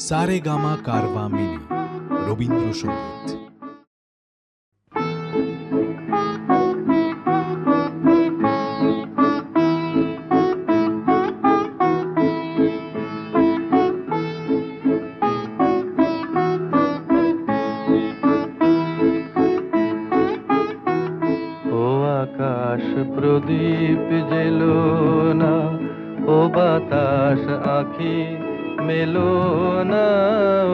Saregama Carvaan mini Rabindrasangeet. ও আকাশ প্রদীপ jello না, ও বাতাস আঁখি মেলো না,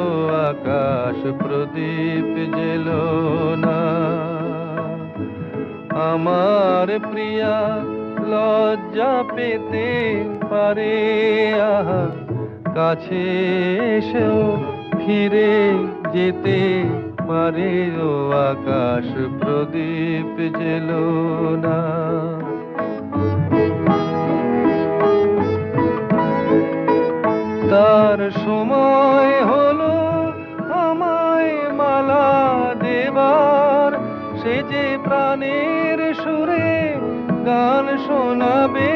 ও আকাশ প্রদীপ জেলো না। আমার প্রিয়া লজ্জা পেতে পারে, আহা কাছে এসেও ফিরে যেতে পারে, ও আকাশ প্রদীপ জেলো না। তার সময় হলো আমায় মালা দেবার, সে যে প্রাণের সুরে গান শোনাবে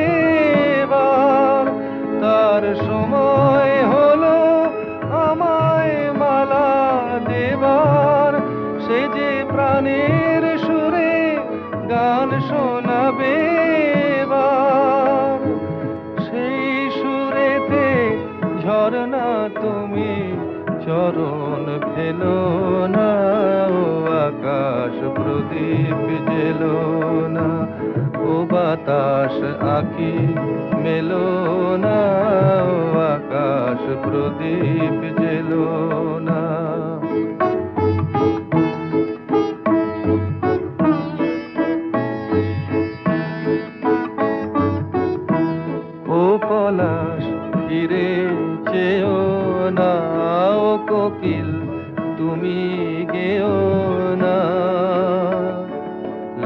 এবার। তার সময় হলো আমায় মালা দেবার, সে যে প্রাণের সুরে গান শোনাবে এবার। সেই সুরেতে ঝরনা তুমি চরণ ফেলো না, ও আকাশ প্রদীপ জেলো না, ও বাতাস আঁখি মেলো না, ও আকাশ প্রদীপ জেলো না। ও পলাশ ফিরে চেও না, ও কোকিল তুমি গেও না।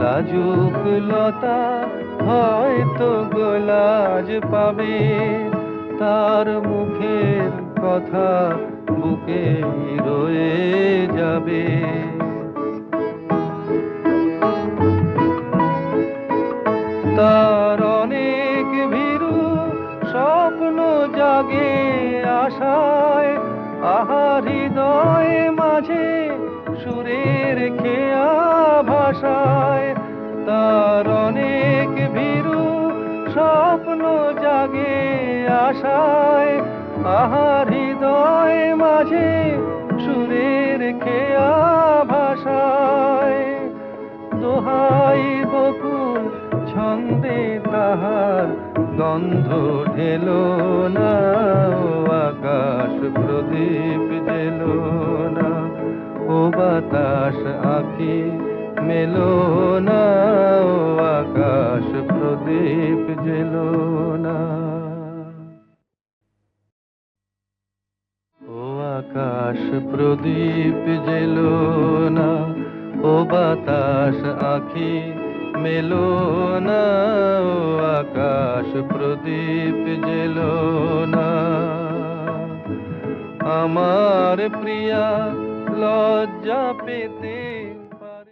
লাজুক লতা হয়তো গোলাজ পাবে, তার মুখের কথা বুকে রয়ে যাবে। তার অনেক ভীরু স্বপ্ন জাগে আশায়, আহা হৃদয় মাঝে সুরের খেয়া ভাষায়। তার অনেক ভীরু স্বপ্ন জাগে আশায়, আহা হৃদয় মাঝে সুরের খেয়া ভাষায়। দোহাই বকুল ছন্দে তাহার গন্ধ ঢেলো না, ও আকাশ প্রদীপ জেলো না, ও বাতাস আঁখি মেলো না, ও আকাশ প্রদীপ জেলো না। ও আকাশ প্রদীপ জেলো না, ও বাতাস আঁখি মেলো না, ও আকাশ প্রদীপ জেলো না। আমার প্রিয়া লজ্জা পেতে